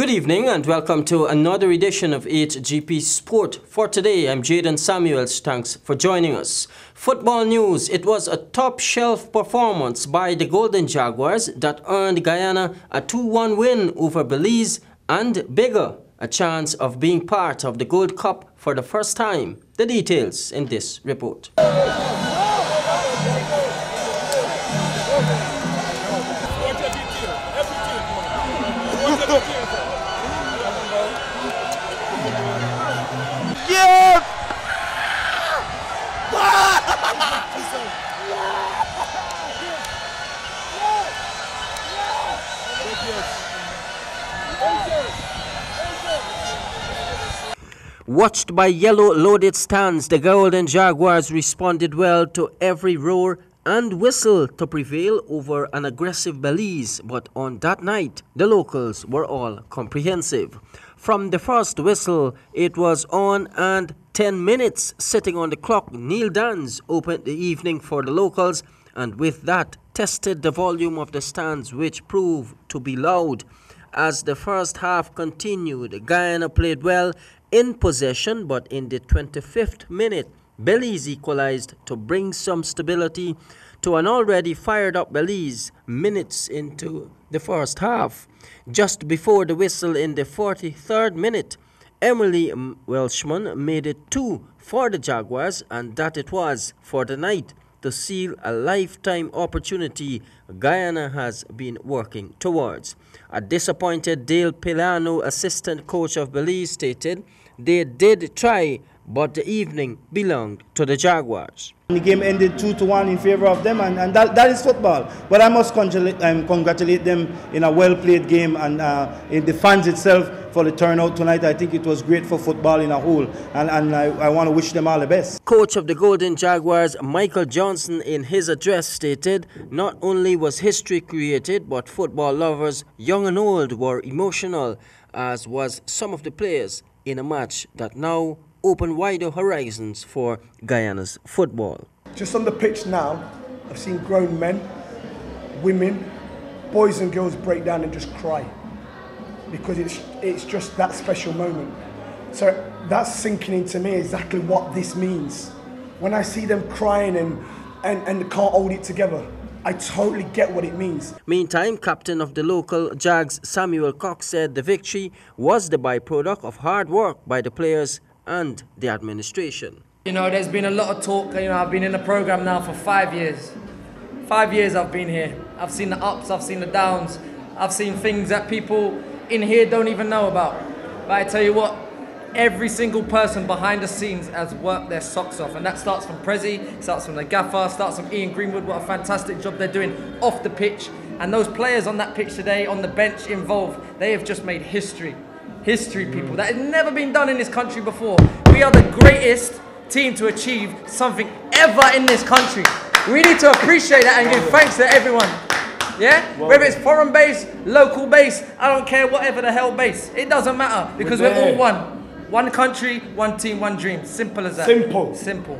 Good evening and welcome to another edition of HGP Sport. For today, I'm Jaden Samuels. Thanks for joining us. Football news. It was a top-shelf performance by the Golden Jaguars that earned Guyana a 2-1 win over Belize and bigger, a chance of being part of the Gold Cup for the first time. The details in this report. Watched by yellow-loaded stands, the Golden Jaguars responded well to every roar and whistle to prevail over an aggressive Belize, but on that night, the locals were all comprehensive. From the first whistle, it was on and 10 minutes sitting on the clock. Neil Dans opened the evening for the locals and with that tested the volume of the stands, which proved to be loud. As the first half continued, Guyana played well in possession, but in the 25th minute, Belize equalized to bring some stability to an already fired-up Belize minutes into the first half. Just before the whistle in the 43rd minute, Emily Welshman made it 2 for the Jaguars, and that it was for the night to seal a lifetime opportunity Guyana has been working towards. A disappointed Dale Pilano, assistant coach of Belize, stated they did try, but the evening belonged to the Jaguars. The game ended 2-1 in favor of them, and that is football. But I must congratulate them in a well-played game, and in the fans itself for the turnout tonight. I think it was great for football in a whole, and I want to wish them all the best. Coach of the Golden Jaguars, Michael Johnson, in his address stated, not only was history created, but football lovers, young and old, were emotional, as was some of the players in a match that now open wider horizons for Guyana's football. Just on the pitch now, I've seen grown men, women, boys and girls break down and just cry because it's just that special moment. So that's sinking into me exactly what this means. When I see them crying and can't hold it together, I totally get what it means. Meantime, captain of the local Jags, Samuel Cox, said the victory was the byproduct of hard work by the players and the administration. You know, there's been a lot of talk. You know, I've been in the program now for 5 years. 5 years I've been here. I've seen the ups, I've seen the downs. I've seen things that people in here don't even know about. But I tell you what, every single person behind the scenes has worked their socks off. And that starts from Prezi, starts from the gaffer, starts from Ian Greenwood. What a fantastic job they're doing off the pitch. And those players on that pitch today, on the bench involved, they have just made history. History, people. That has never been done in this country before. We are the greatest team to achieve something ever in this country. We need to appreciate that and give thanks to everyone. Yeah? Whether it's foreign base, local base, I don't care, whatever the hell base. It doesn't matter because we're all one. One country, one team, one dream. Simple as that. Simple. Simple.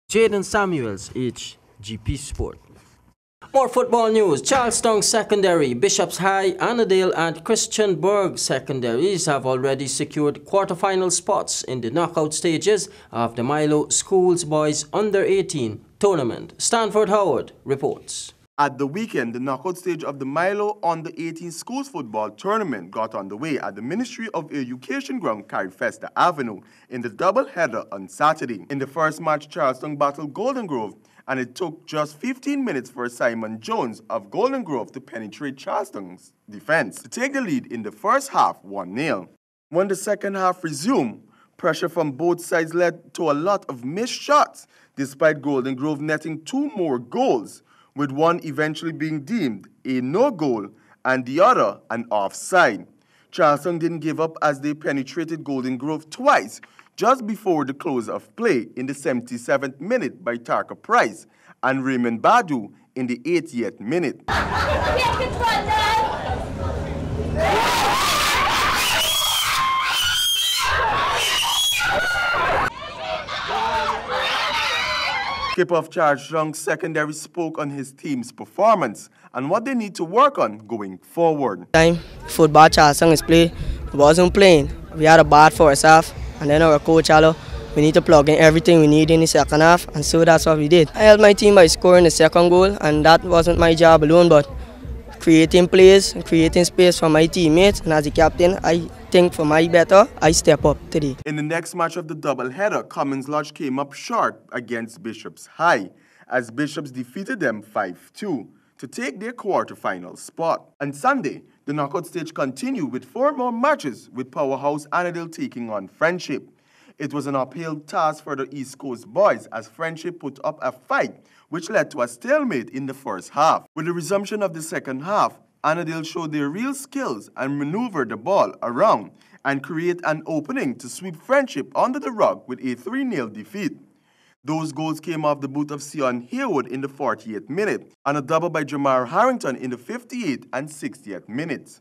Jaden Samuels, HGP Sport. More football news. Charlestown Secondary, Bishops High, Annandale and Christianburg secondaries have already secured quarterfinal spots in the knockout stages of the Milo Schools Boys Under-18 tournament. Stanford Howard reports. At the weekend, the knockout stage of the Milo Under-18 Schools Football Tournament got underway at the Ministry of Education ground, Carifesta Avenue, in the double-header on Saturday. In the first match, Charlestown battled Golden Grove, and it took just 15 minutes for Simon Jones of Golden Grove to penetrate Charlestown's defense to take the lead in the first half 1-0. When the second half resumed, pressure from both sides led to a lot of missed shots, despite Golden Grove netting 2 more goals, with one eventually being deemed a no-goal and the other an offside. Charlestown didn't give up as they penetrated Golden Grove twice, just before the close of play in the 77th minute by Tarka Price and Raymond Badu in the 80th minute. Skip-off Charles Young Secondary spoke on his team's performance and what they need to work on going forward. Time football Charles Young is play, wasn't playing. We had a bad first half, and then our coach Allo, we need to plug in everything we need in the second half, and so that's what we did. I helped my team by scoring the second goal, and that wasn't my job alone, but creating plays, creating space for my teammates, and as the captain, I think for my better, I step up today. In the next match of the doubleheader, Cummins Lodge came up short against Bishops High, as Bishops defeated them 5-2 to take their quarterfinal spot. On Sunday, the knockout stage continued with 4 more matches, with powerhouse Annandale taking on Friendship. It was an uphill task for the East Coast boys as Friendship put up a fight, which led to a stalemate in the first half. With the resumption of the second half, Annandale showed their real skills and maneuvered the ball around and create an opening to sweep Friendship under the rug with a 3-0 defeat. Those goals came off the boot of Sion Haywood in the 48th minute and a double by Jamar Harrington in the 58th and 60th minutes.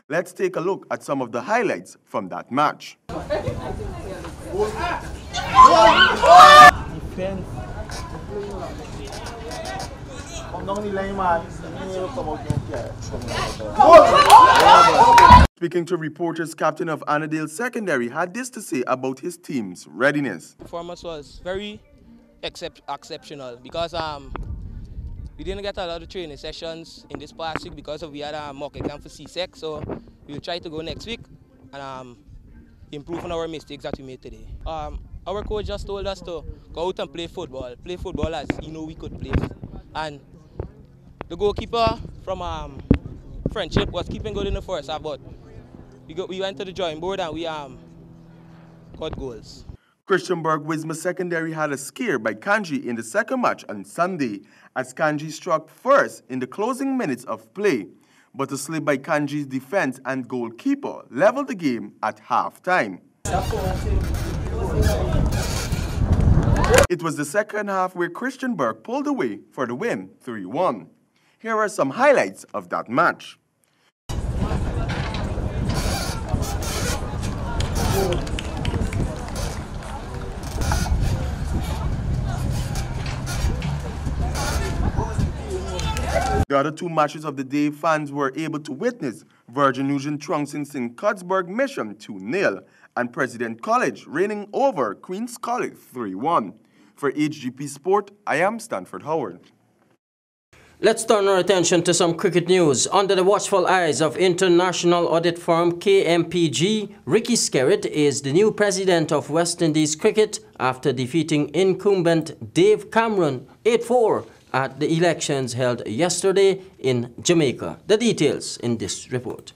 Let's take a look at some of the highlights from that match. Speaking to reporters, captain of Annandale Secondary had this to say about his team's readiness. Performance was very exceptional because we didn't get a lot of training sessions in this past week because we had a mock exam for CSEC, so we'll try to go next week and improve on our mistakes that we made today. Our coach just told us to go out and play football as we could play. And the goalkeeper from Friendship was keeping good in the first half, but we went to the drawing board and we got goals. Christianburg Wisma Secondary had a scare by Kanji in the second match on Sunday, as Kanji struck first in the closing minutes of play, but a slip by Kanji's defense and goalkeeper leveled the game at half-time. It was the second half where Christianburg pulled away for the win, 3-1. Here are some highlights of that match. The other 2 matches of the day fans were able to witness: Virgin Nugent trouncing St. Cuthbert's Mission 2-0 and President College reigning over Queen's College 3-1. For HGP Sport, I am Stanford Howard. Let's turn our attention to some cricket news. Under the watchful eyes of international audit firm KMPG, Ricky Skerritt is the new president of West Indies Cricket after defeating incumbent Dave Cameron 8-4 at the elections held yesterday in Jamaica. The details in this report.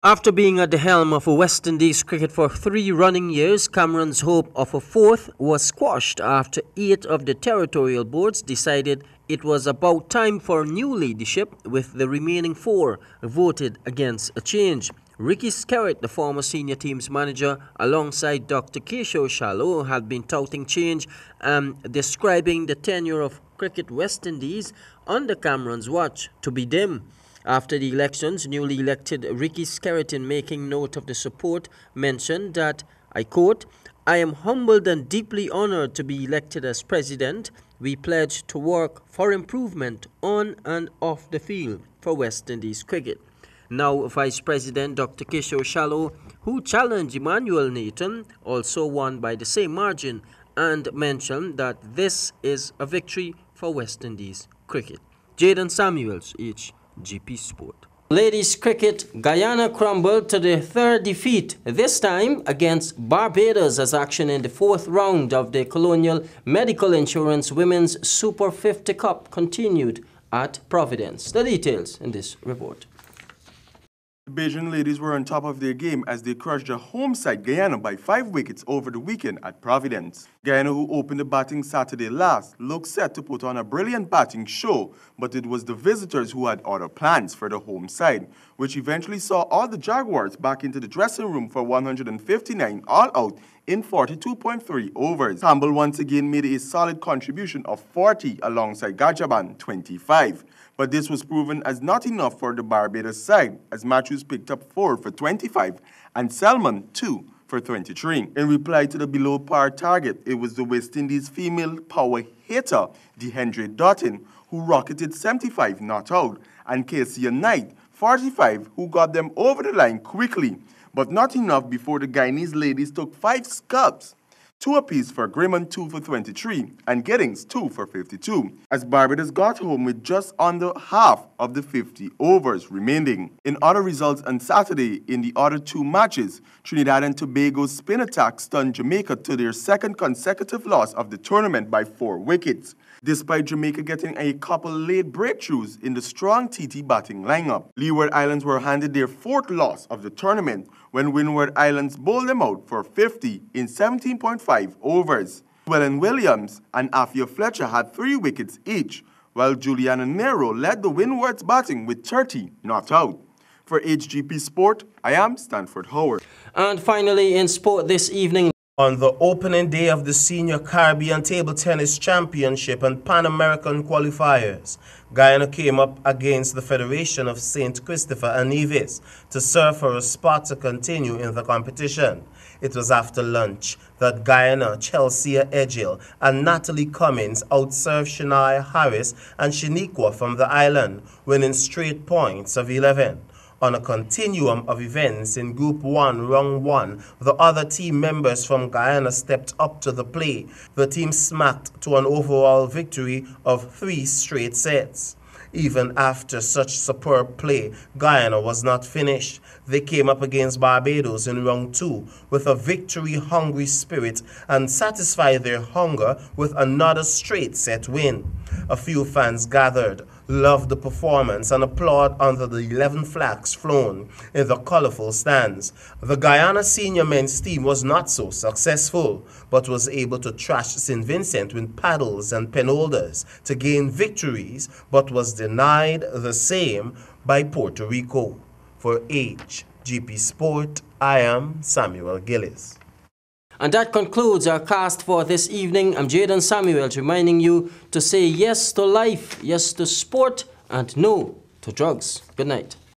After being at the helm of West Indies cricket for 3 running years, Cameron's hope of a 4th was squashed after 8 of the territorial boards decided it was about time for new leadership, with the remaining 4 voted against a change. Ricky Skerritt, the former senior team's manager, alongside Dr. Keshav Shallow, had been touting change and describing the tenure of Cricket West Indies under Cameron's watch to be dim. After the elections, newly elected Ricky Skerritt, in making note of the support, mentioned that, I quote, "I am humbled and deeply honored to be elected as president. We pledge to work for improvement on and off the field for West Indies cricket." Now, Vice President Dr. Keshav Shallow, who challenged Emmanuel Nathan, also won by the same margin, and mentioned that this is a victory for West Indies cricket. Jaden Samuels, HGP Sport. Ladies cricket, Guyana crumbled to their 3rd defeat, this time against Barbados, as action in the 4th round of the Colonial Medical Insurance Women's Super 50 Cup continued at Providence. The details in this report. The Bajan ladies were on top of their game as they crushed their home side Guyana by 5 wickets over the weekend at Providence. Guyana, who opened the batting Saturday last, looked set to put on a brilliant batting show, but it was the visitors who had other plans for the home side, which eventually saw all the Jaguars back into the dressing room for 159 all out in 42.3 overs. Campbell once again made a solid contribution of 40 alongside Gajaban 25. But this was proven as not enough for the Barbados side, as Matthews picked up 4 for 25 and Selman 2 for 23. In reply to the below par target, it was the West Indies female power hitter, DeHendre Dottin, who rocketed 75 not out, and Casey Knight, 45, who got them over the line quickly, but not enough before the Guyanese ladies took 5 scalps. 2 apiece for Grimond, 2 for 23, and Giddings, 2 for 52, as Barbados got home with just under half of the 50 overs remaining. In other results on Saturday, in the other 2 matches, Trinidad and Tobago's spin attack stunned Jamaica to their 2nd consecutive loss of the tournament by 4 wickets. Despite Jamaica getting a couple late breakthroughs in the strong TT batting lineup, Leeward Islands were handed their 4th loss of the tournament when Windward Islands bowled them out for 50 in 17.5 overs. Llewellyn Williams and Afia Fletcher had 3 wickets each, while Juliana Nero led the Windward's batting with 30 not out. For HGP Sport, I am Stanford Howard. And finally in sport this evening, on the opening day of the Senior Caribbean Table Tennis Championship and Pan American qualifiers, Guyana came up against the Federation of St. Christopher and Nevis to serve for a spot to continue in the competition. It was after lunch that Guyana, Chelsea Edghill and Natalie Cummins outserved Shania Harris and Shaniqua from the island, winning straight points of 11. On a continuum of events in Group 1, Round 1, the other team members from Guyana stepped up to the play. The team smacked to an overall victory of 3 straight sets. Even after such superb play, Guyana was not finished. They came up against Barbados in Round 2 with a victory-hungry spirit and satisfied their hunger with another straight set win. A few fans gathered, loved the performance and applauded under the 11 flags flown in the colorful stands. The Guyana senior men's team was not so successful, but was able to trash St. Vincent with paddles and pen holders to gain victories, but was denied the same by Puerto Rico. For HGP Sport, I am Samuel Gillis. And that concludes our cast for this evening. I'm Jaden Samuel, reminding you to say yes to life, yes to sport, and no to drugs. Good night.